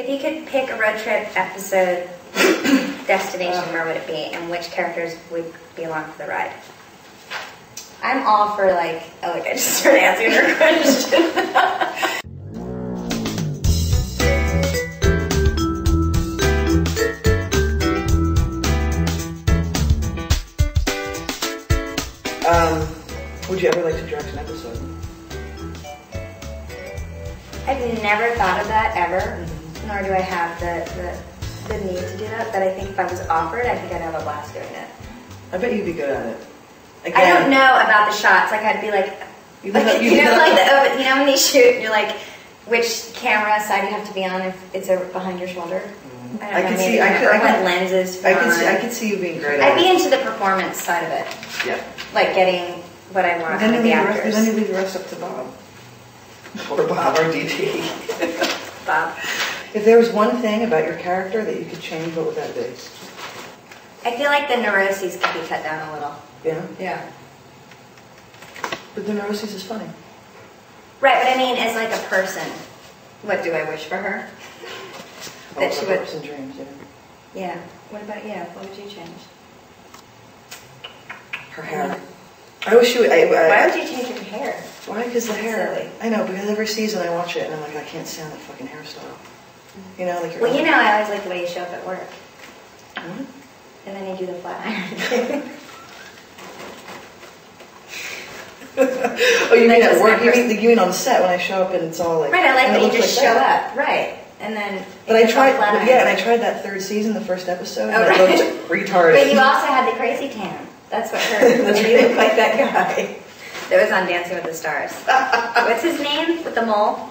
If you could pick a road trip episode destination, where would it be, and which characters would be along for the ride? I'm all for like, oh look, I just started answering your question. Would you ever like to direct an episode? I've never thought of that ever, nor do I have the need to do that, but I think if I was offered, I think I'd have a blast doing it. I bet you'd be good at it. Again, I don't know about the shots, like I'd be like, you know when you shoot, you're like, which camera side you have to be on if it's behind your shoulder? I don't know, what lenses. I could see you being great at it. I'd be into the performance side of it. Yeah. Like getting what I want from the actors. Then you leave the rest up to Bob. Or Bob, or DT. Bob. If there was one thing about your character that you could change, what would that be? I feel like the neuroses could be cut down a little. Yeah? Yeah. But the neuroses is funny. Right, but I mean, as like a person, what do I wish for her? That she would. Hopes and dreams, yeah. Yeah. What about you? What would you change? Her hair. I wish she would. Why would you change your hair? Why? Because the hair. Silly. I know, because every season I watch it and I'm like, I can't stand that fucking hairstyle. You know, like. Well, you know, I always like the way you show up at work. Mm-hmm. And then you do the flat iron. Oh, you mean at work? You mean on set when I show up and it's all like. Right, I like that you just show up. Right. And then. But I tried. And I tried that third season, the first episode. Oh, and right. It looked retarded. But you also had the crazy tan. That's what hurt. You look like that guy that was on Dancing with the Stars. What's his name? With the mole?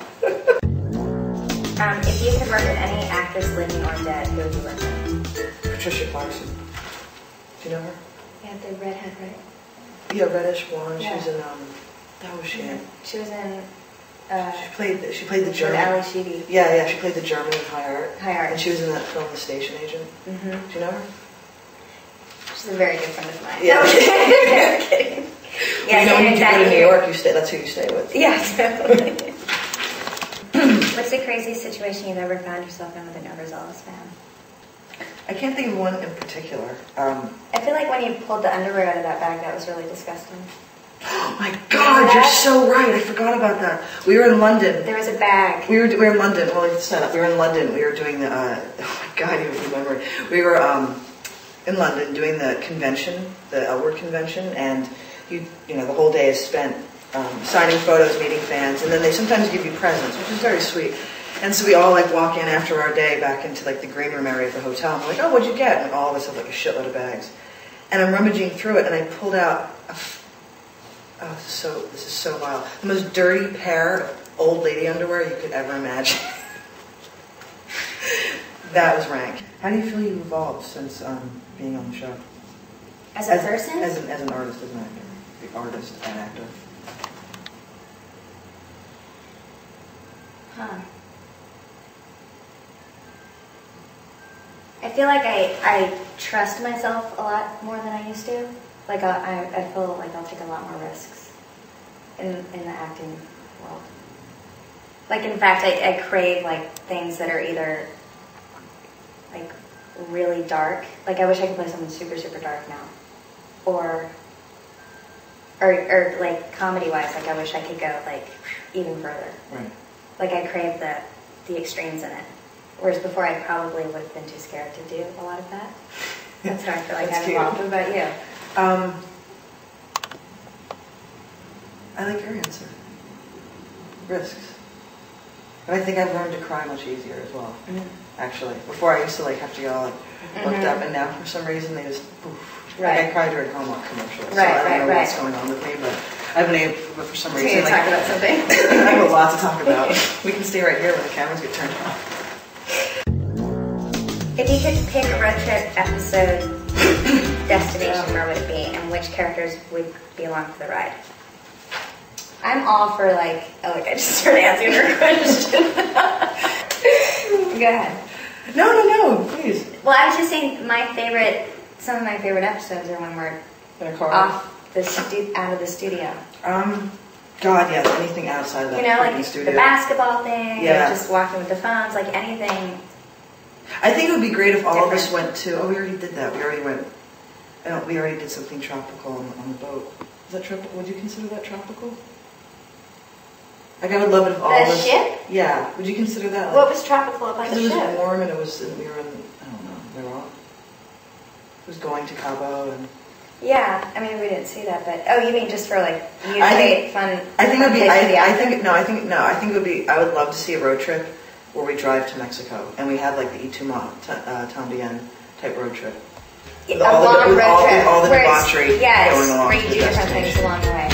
If you could work with any actress, living or dead, who would you work with? Patricia Clarkson. Do you know her? Yeah, the redhead, right? Yeah, reddish blonde. Yeah. She was in. That was she. Yeah. She was in. She played the German. Ali Sheedy. Yeah, she played the German in High Art. High Art. And she was in that film, The Station Agent. Mm-hmm. Do you know her? She's a very good friend of mine. Yeah. No, I'm kidding. Yeah, you know, when you go to New York, that's who you stay with. Yeah, totally. What's the craziest situation you've ever found yourself in with an overzealous fan? I can't think of one in particular. I feel like when you pulled the underwear out of that bag, that was really disgusting. Oh my God, you're so right. I forgot about that. We were in London. There was a bag. We were in London. Well, it's set up. We were in London. We were doing the. Oh my God, you remember? We were in London doing the convention, the Outward convention, and you know the whole day is spent signing photos, meeting fans, and then they sometimes give you presents, which is very sweet. And so we all like walk in after our day back into like the green room area of the hotel. And we're like, oh, what'd you get? And all of us have like a shitload of bags. And I'm rummaging through it, and I pulled out this is so vile. The most dirty pair of old lady underwear you could ever imagine. That was rank. How do you feel you've evolved since being on the show? As a person? As an artist, as an actor. The artist and actor. Huh. I feel like I trust myself a lot more than I used to. Like I feel like I'll take a lot more risks in the acting world. Like in fact, I crave like things that are either like really dark. Like I wish I could play something super super dark now, or like comedy wise. Like I wish I could go like even further. Right. Like I crave the extremes in it. Whereas before I probably would have been too scared to do a lot of that. That's how I feel like I've evolved. What about you? I like your answer. Risks. But I think I've learned to cry much easier as well. Mm-hmm. Actually. Before I used to like have to get all like worked up, and now for some reason they just poof. Right. Like I cried during Hallmark commercials. Right, so I don't know what's going on with me, but I've been able, but for some reason. So you talk about something? I have a lot to talk about. We can stay right here when the cameras get turned off. If you could pick a road trip episode destination, where would it be, and which characters would be along for the ride? I'm all for like, oh look, I just started answering your question. Go ahead. No, please. Well, I was just saying some of my favorite episodes are when we're in a car off out of the studio. God, yes, anything outside of that You know, freaking like studio. the basketball thing, Yeah. or just walking with the phones, like anything. I think it would be great if all of us Different. went to. Oh, we already did that. We already went. We already did something tropical on the boat. Is that tropical? Would you consider that tropical? Like I would love it if all of The us. ship? Yeah. Would you consider that? Like, What was tropical about the because it was ship? warm and it was. And we were in. I don't know. They're all. It was going to Cabo and. Yeah, I mean we didn't see that, but oh, you mean just for like you I create think- fun? I think it would be. fun place to be I out there? think no. I think it would be. I would love to see a road trip where we drive to Mexico and we have like the Ituma Tambien type road trip. A With all the- long with road all the- trip. all the where it's- debauchery yes, going along where you to do the different things destination. along the way.